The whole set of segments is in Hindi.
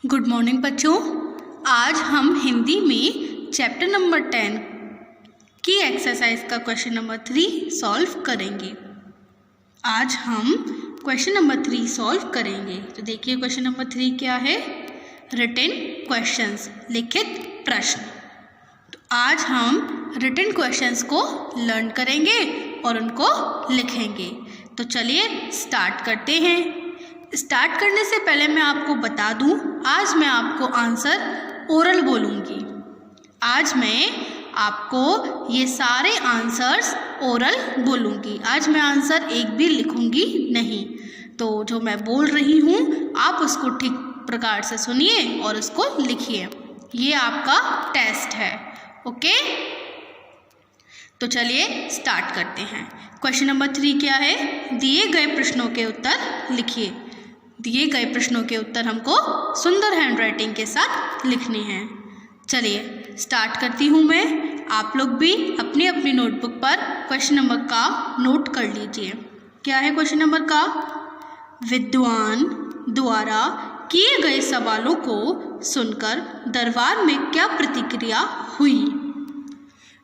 गुड मॉर्निंग बच्चों। आज हम हिंदी में चैप्टर नंबर 10 की एक्सरसाइज का क्वेश्चन नंबर 3 सॉल्व करेंगे। आज हम क्वेश्चन नंबर 3 सॉल्व करेंगे। तो देखिए क्वेश्चन नंबर 3 क्या है, रिटन क्वेश्चंस, लिखित प्रश्न। तो आज हम रिटन क्वेश्चंस को लर्न करेंगे और उनको लिखेंगे। तो चलिए स्टार्ट करते हैं। स्टार्ट करने से पहले मैं आपको बता दूं, आज मैं आपको आंसर ओरल बोलूँगी। आज मैं आपको ये सारे आंसर्स ओरल बोलूँगी। आज मैं आंसर एक भी लिखूँगी नहीं। तो जो मैं बोल रही हूँ आप उसको ठीक प्रकार से सुनिए और उसको लिखिए। ये आपका टेस्ट है, ओके। तो चलिए स्टार्ट करते हैं। क्वेश्चन नंबर 3 क्या है, दिए गए प्रश्नों के उत्तर लिखिए। दिए गए प्रश्नों के उत्तर हमको सुंदर हैंडराइटिंग के साथ लिखने हैं। चलिए स्टार्ट करती हूँ मैं। आप लोग भी अपनी अपनी नोटबुक पर क्वेश्चन नंबर का नोट कर लीजिए। क्या है क्वेश्चन नंबर का, विद्वान द्वारा किए गए सवालों को सुनकर दरबार में क्या प्रतिक्रिया हुई।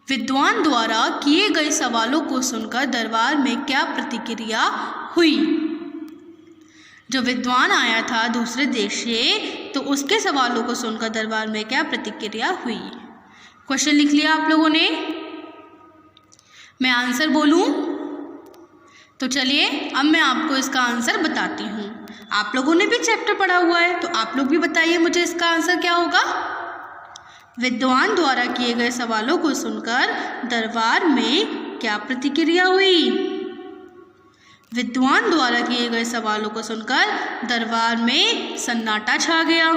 विद्वान द्वारा किए गए सवालों को सुनकर दरबार में क्या प्रतिक्रिया हुई। जो विद्वान आया था दूसरे देश से, तो उसके सवालों को सुनकर दरबार में क्या प्रतिक्रिया हुई। क्वेश्चन लिख लिया आप लोगों ने। मैं आंसर बोलूं? तो चलिए अब मैं आपको इसका आंसर बताती हूँ। आप लोगों ने भी चैप्टर पढ़ा हुआ है, तो आप लोग भी बताइए मुझे इसका आंसर क्या होगा। विद्वान द्वारा किए गए सवालों को सुनकर दरबार में क्या प्रतिक्रिया हुई। विद्वान द्वारा किए गए सवालों को सुनकर दरबार में सन्नाटा छा गया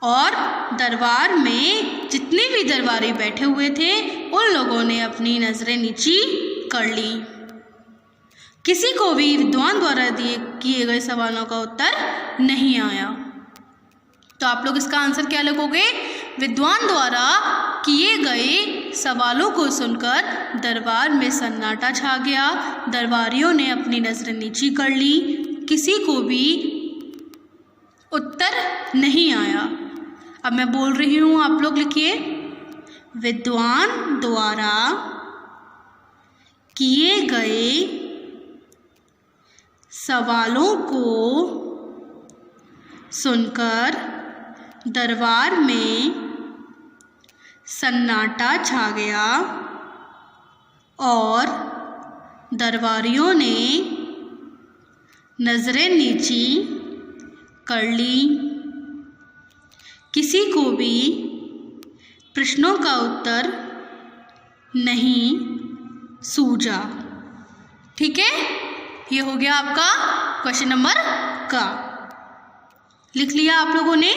और दरबार में जितने भी दरबारी बैठे हुए थे उन लोगों ने अपनी नज़रें नीची कर ली। किसी को भी विद्वान द्वारा किए गए सवालों का उत्तर नहीं आया। तो आप लोग इसका आंसर क्या लिखोगे, विद्वान द्वारा किए गए सवालों को सुनकर दरबार में सन्नाटा छा गया, दरबारियों ने अपनी नज़रें नीची कर ली, किसी को भी उत्तर नहीं आया। अब मैं बोल रही हूँ, आप लोग लिखिए। विद्वान द्वारा किए गए सवालों को सुनकर दरबार में सन्नाटा छा गया और दरबारियों ने नज़रें नीची कर ली, किसी को भी प्रश्नों का उत्तर नहीं सूझा। ठीक है, ये हो गया आपका क्वेश्चन नंबर का। लिख लिया आप लोगों ने।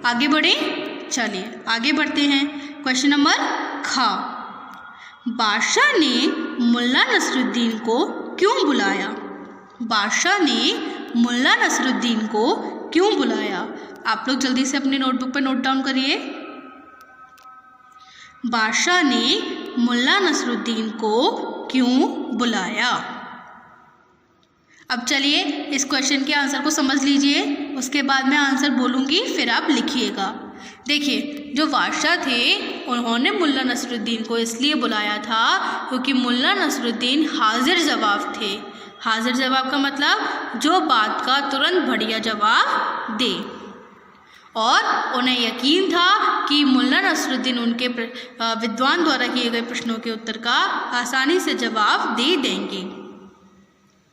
आगे बढ़े, चलिए आगे बढ़ते हैं। क्वेश्चन नंबर खा, बादशाह ने मुल्ला नसरुद्दीन को क्यों बुलाया। बादशाह ने मुल्ला नसरुद्दीन को क्यों बुलाया। आप लोग जल्दी से अपनी नोटबुक पर नोट डाउन करिए। बादशाह ने मुल्ला नसरुद्दीन को क्यों बुलाया। अब चलिए इस क्वेश्चन के आंसर को समझ लीजिए, उसके बाद मैं आंसर बोलूँगी, फिर आप लिखिएगा। देखिए, जो बादशाह थे उन्होंने मुल्ला नसरुद्दीन को इसलिए बुलाया था क्योंकि मुल्ला नसरुद्दीन हाजिर जवाब थे। हाजिर जवाब का मतलब जो बात का तुरंत बढ़िया जवाब दे, और उन्हें यकीन था कि मुल्ला नसरुद्दीन उनके विद्वान द्वारा किए गए प्रश्नों के उत्तर का आसानी से जवाब दे देंगे।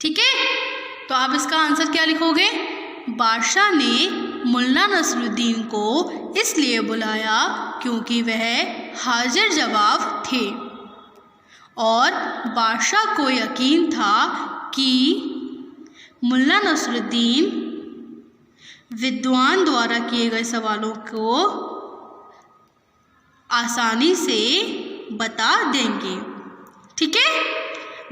ठीक है, तो आप इसका आंसर क्या लिखोगे, बादशाह ने मुल्ला नसरुद्दीन को इसलिए बुलाया क्योंकि वह हाजिर जवाब थे और बादशाह को यकीन था कि मुल्ला नसरुद्दीन विद्वान द्वारा किए गए सवालों को आसानी से बता देंगे। ठीक है,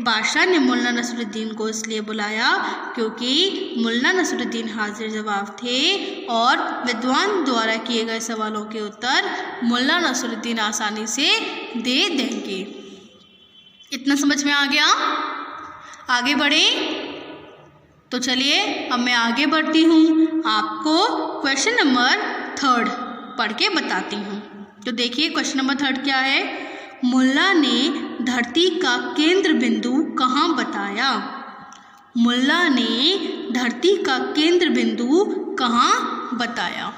बादशाह ने मुल्ला नसरुद्दीन को इसलिए बुलाया क्योंकि मुल्ला नसरुद्दीन हाजिर जवाब थे और विद्वान द्वारा किए गए सवालों के उत्तर मुल्ला नसरुद्दीन आसानी से दे देंगे। इतना समझ में आ गया। आगे बढ़े। तो चलिए अब मैं आगे बढ़ती हूँ, आपको क्वेश्चन नंबर 3 पढ़ के बताती हूँ। तो देखिए क्वेश्चन नंबर 3 क्या है। मुल्ला ने धरती का केंद्र बिंदु कहाँ बताया। मुल्ला ने धरती का केंद्र बिंदु कहाँ बताया।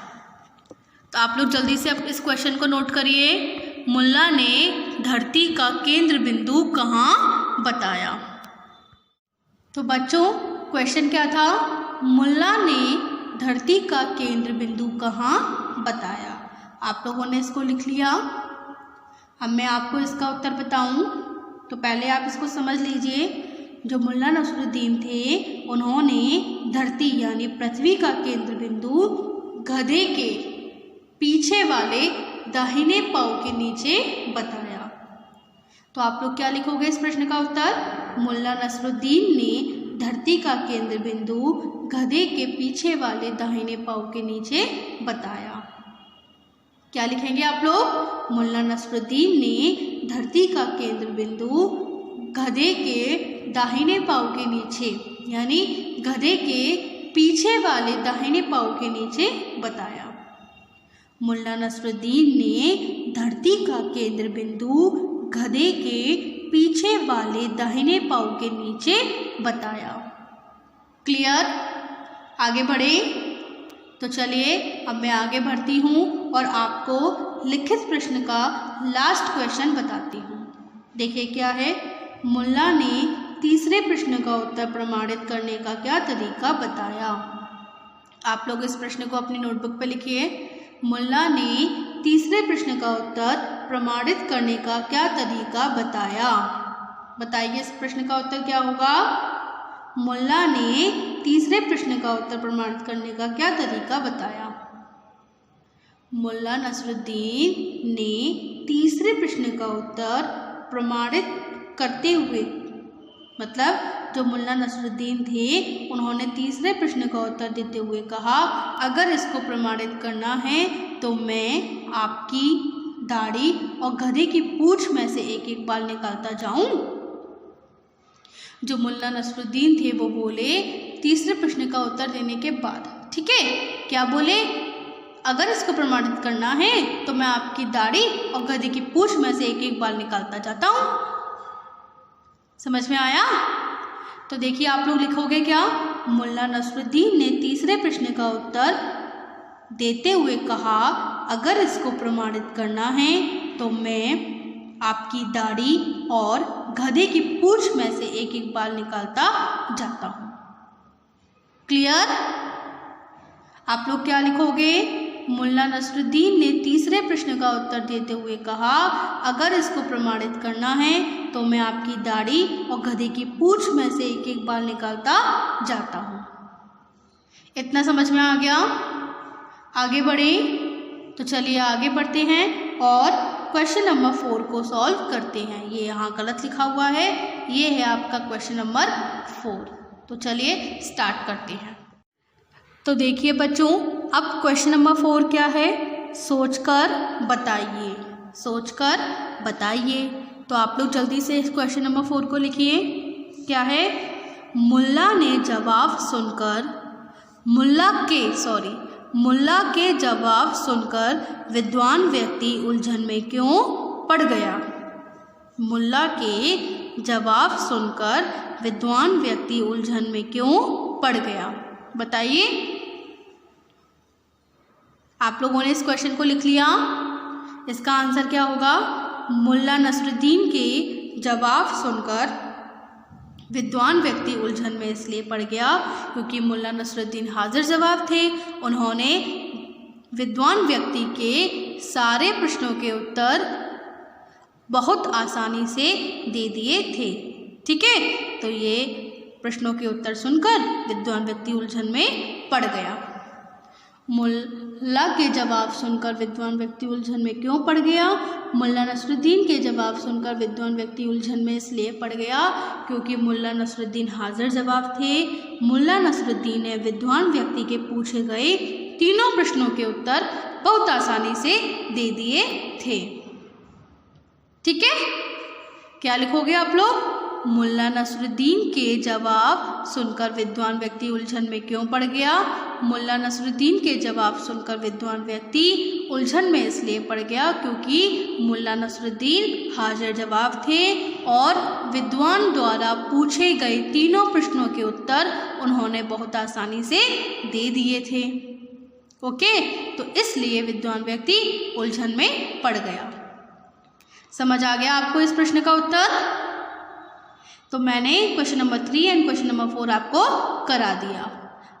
तो आप लोग जल्दी से अब इस क्वेश्चन को नोट करिए। मुल्ला ने धरती का केंद्र बिंदु कहाँ बताया। तो बच्चों क्वेश्चन क्या था, मुल्ला ने धरती का केंद्र बिंदु कहाँ बताया। आप लोगों ने इसको लिख लिया। अब मैं आपको इसका उत्तर बताऊं तो पहले आप इसको समझ लीजिए। जो मुल्ला नसरुद्दीन थे उन्होंने धरती यानी पृथ्वी का केंद्र बिंदु गधे के पीछे वाले दाहिने पाँव के नीचे बताया। तो आप लोग क्या लिखोगे इस प्रश्न का उत्तर। मुल्ला नसरुद्दीन ने धरती का केंद्र बिंदु गधे के पीछे वाले दाहिने पाँव के नीचे बताया। क्या लिखेंगे आप लोग। मुल्ला नसरुद्दीन ने धरती का केंद्र बिंदु गधे के दाहिने पाँव के नीचे यानी गधे के पीछे वाले दाहिने पाँव के नीचे बताया। मुल्ला नसरुद्दीन ने धरती का केंद्र बिंदु गधे के पीछे वाले दाहिने पाँव के नीचे बताया। क्लियर। आगे बढ़े। तो चलिए अब मैं आगे बढ़ती हूँ और आपको लिखित प्रश्न का लास्ट क्वेश्चन बताती हूँ। देखिए क्या है। मुल्ला ने तीसरे प्रश्न का उत्तर प्रमाणित करने का क्या तरीका बताया। आप लोग इस प्रश्न को अपनी नोटबुक पर लिखिए। मुल्ला ने तीसरे प्रश्न का उत्तर प्रमाणित करने का क्या तरीका बताया। बताइए इस प्रश्न का उत्तर क्या होगा। मुल्ला ने तीसरे प्रश्न का उत्तर प्रमाणित करने का क्या तरीका बताया। मुल्ला नसरुद्दीन ने तीसरे प्रश्न का उत्तर प्रमाणित करते हुए मतलब जो मुल्ला नसरुद्दीन थे उन्होंने तीसरे प्रश्न का उत्तर देते हुए कहा, अगर इसको प्रमाणित करना है तो मैं आपकी दाढ़ी और गधे की पूंछ में से एक एक बाल निकालता जाऊं। जो मुल्ला नसरुद्दीन थे वो बोले तीसरे प्रश्न का उत्तर देने के बाद, ठीक है, क्या बोले, अगर इसको प्रमाणित करना है तो मैं आपकी दाढ़ी और गधे की पूंछ में से एक एक बाल निकालता जाता हूँ। समझ में आया। तो देखिए आप लोग लिखोगे क्या। मुल्ला नसरुद्दीन ने तीसरे प्रश्न का उत्तर देते हुए कहा, अगर इसको प्रमाणित करना है तो मैं आपकी दाढ़ी और गधे की पूंछ में से एक एक बाल निकालता जाता हूँ। क्लियर। आप लोग क्या लिखोगे। मुल्ला नसरुद्दीन ने तीसरे प्रश्न का उत्तर देते हुए कहा, अगर इसको प्रमाणित करना है तो मैं आपकी दाढ़ी और गधे की पूंछ में से एक एक बाल निकालता जाता हूँ। इतना समझ में आ गया। आगे बढ़े। तो चलिए आगे बढ़ते हैं और क्वेश्चन नंबर 4 को सॉल्व करते हैं। ये यहाँ गलत लिखा हुआ है, ये है आपका क्वेश्चन नंबर 4। तो चलिए स्टार्ट करते हैं। तो देखिए बच्चों, अब क्वेश्चन नंबर 4 क्या है, सोचकर बताइए। सोचकर बताइए। तो आप लोग जल्दी से इस क्वेश्चन नंबर 4 को लिखिए। क्या है, मुल्ला ने जवाब सुनकर मुल्ला के जवाब सुनकर विद्वान व्यक्ति उलझन में क्यों पड़ गया। मुल्ला के जवाब सुनकर विद्वान व्यक्ति उलझन में क्यों पड़ गया, बताइए। आप लोगों ने इस क्वेश्चन को लिख लिया। इसका आंसर क्या होगा। मुल्ला नसरुद्दीन के जवाब सुनकर विद्वान व्यक्ति उलझन में इसलिए पड़ गया क्योंकि मुल्ला नसरुद्दीन हाजिर जवाब थे। उन्होंने विद्वान व्यक्ति के सारे प्रश्नों के उत्तर बहुत आसानी से दे दिए थे। ठीक है, तो ये प्रश्नों के उत्तर सुनकर विद्वान व्यक्ति उलझन में पड़ गया। मुल्ला के जवाब सुनकर विद्वान व्यक्ति उलझन में क्यों पड़ गया। मुल्ला नसरुद्दीन के जवाब सुनकर विद्वान व्यक्ति उलझन में इसलिए पड़ गया क्योंकि मुल्ला नसरुद्दीन हाजिर जवाब थे। मुल्ला नसरुद्दीन ने विद्वान व्यक्ति के पूछे गए तीनों प्रश्नों के उत्तर बहुत आसानी से दे दिए थे। ठीक है, क्या लिखोगे आप लोग। मुल्ला नसरुद्दीन के जवाब सुनकर विद्वान व्यक्ति उलझन में क्यों पड़ गया? मुल्ला नसरुद्दीन के जवाब सुनकर विद्वान व्यक्ति उलझन में इसलिए पड़ गया क्योंकि मुल्ला नसरुद्दीन हाजिर जवाब थे और विद्वान द्वारा पूछे गए तीनों प्रश्नों के उत्तर उन्होंने बहुत आसानी से दे दिए थे। ओके, तो इसलिए विद्वान व्यक्ति उलझन में पड़ गया। समझ आ गया आपको इस प्रश्न का उत्तर? तो मैंने question number 3 and question number 4 आपको करा दिया।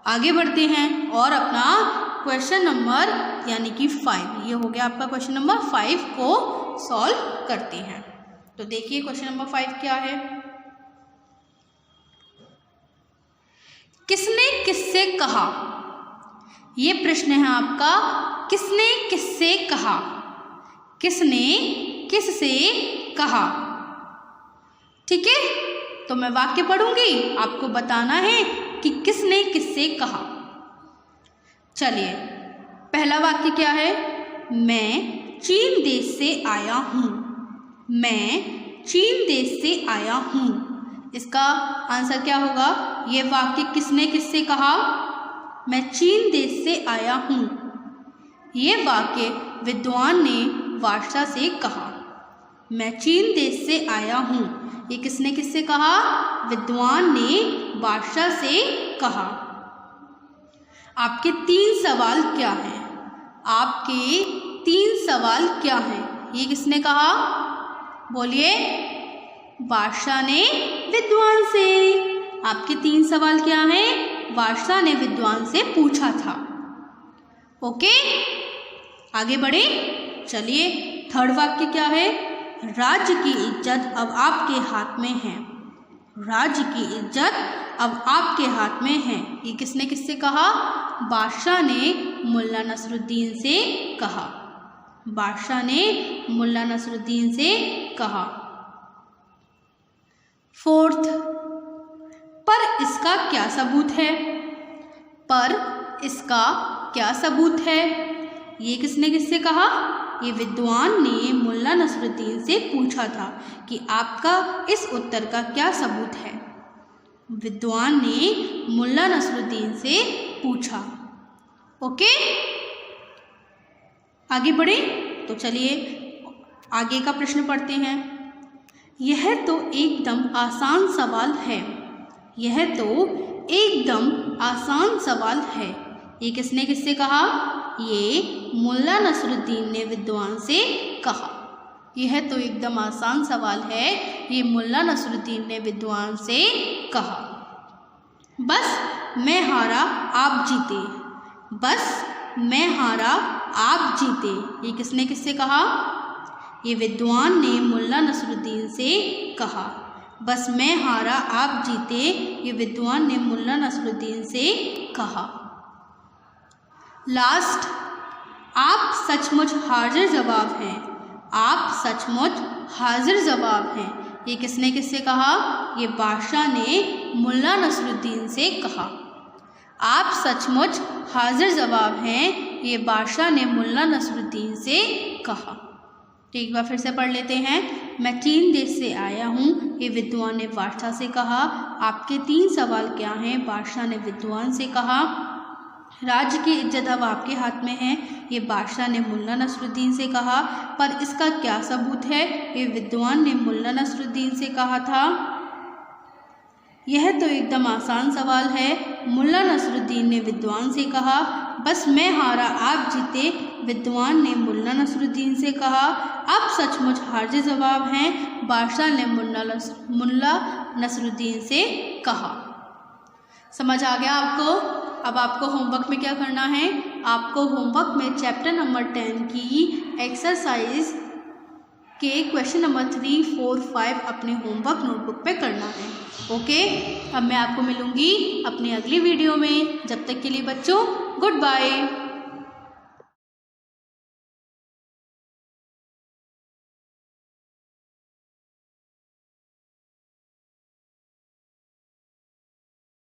आगे बढ़ते हैं और अपना क्वेश्चन नंबर यानी कि 5, ये हो गया आपका क्वेश्चन नंबर 5 को सॉल्व करते हैं। तो देखिए क्वेश्चन नंबर 5 क्या है। किसने किससे कहा? ये प्रश्न है आपका, किसने किससे कहा? किसने किससे कहा? ठीक है, तो मैं वाक्य पढ़ूंगी, आपको बताना है कि किसने किससे कहा। चलिए, पहला वाक्य क्या है? मैं चीन देश से आया हूँ। मैं चीन देश से आया हूँ। इसका आंसर क्या होगा? ये वाक्य किसने किससे कहा? मैं चीन देश से आया हूँ। ये वाक्य विद्वान ने वार्षा से कहा। मैं चीन देश से आया हूँ, ये किसने किससे कहा? विद्वान ने वार्षा से कहा। आपके 3 सवाल क्या हैं? आपके 3 सवाल क्या हैं? ये किसने कहा? बोलिए। वार्षा ने विद्वान से। आपके 3 सवाल क्या हैं? वार्षा ने विद्वान से पूछा था। ओके, आगे बढ़े। चलिए, थर्ड वाक्य क्या है? राज्य की इज्जत अब आपके हाथ में है। राज्य की इज्जत अब आपके हाथ में है, ये किसने किससे कहा? बादशाह ने मुल्ला नसरुद्दीन से कहा। बादशाह ने मुल्ला नसरुद्दीन से कहा। फोर्थ, पर इसका क्या सबूत है? पर इसका क्या सबूत है? ये किसने किससे कहा? ये विद्वान ने मुल्ला नसरुद्दीन से पूछा था कि आपका इस उत्तर का क्या सबूत है। विद्वान ने मुल्ला नसरुद्दीन से पूछा। ओके, आगे बढ़े। तो चलिए आगे का प्रश्न पढ़ते हैं। यह तो एकदम आसान सवाल है। यह तो एकदम आसान सवाल है, ये किसने किससे कहा? ये मुल्ला नसरुद्दीन ने विद्वान से कहा। यह तो एकदम आसान सवाल है, ये मुल्ला नसरुद्दीन ने विद्वान से कहा। बस मैं हारा आप जीते। बस मैं हारा आप जीते, ये किसने किससे कहा? ये विद्वान ने मुल्ला नसरुद्दीन से कहा। बस मैं हारा आप जीते, ये विद्वान ने मुल्ला नसरुद्दीन से कहा। लास्ट, आप सचमुच हाजिर जवाब हैं। आप सचमुच हाजिर जवाब हैं, ये किसने किससे कहा? ये बादशाह ने मुल्ला नसरुद्दीन से कहा। आप सचमुच हाजिर जवाब हैं, ये बादशाह ने मुल्ला नसरुद्दीन से कहा। तो एक बार फिर से पढ़ लेते हैं। मैं चीन देश से आया हूँ, ये विद्वान ने बादशाह से कहा। आपके 3 सवाल क्या हैं? बादशाह ने विद्वान से कहा। राज्य की इज्जत अब आपके हाथ में है, ये बादशाह ने मुल्ला नसरुद्दीन से कहा। पर इसका क्या सबूत है? ये विद्वान ने मुल्ला नसरुद्दीन से कहा था। यह तो एकदम आसान सवाल है, मुल्ला नसरुद्दीन ने विद्वान से कहा। बस मैं हारा आप जीते, विद्वान ने मुल्ला नसरुद्दीन से कहा। आप सचमुच हाजिर जवाब हैं, बादशाह ने मुल्ला नसरुद्दीन से कहा। समझ आ गया आपको? अब आपको होमवर्क में क्या करना है? आपको होमवर्क में चैप्टर नंबर 10 की एक्सरसाइज के क्वेश्चन नंबर 3, 4, 5 अपने होमवर्क नोटबुक पे करना है। ओके, अब मैं आपको मिलूँगी अपनी अगली वीडियो में। जब तक के लिए बच्चों, गुड बाय।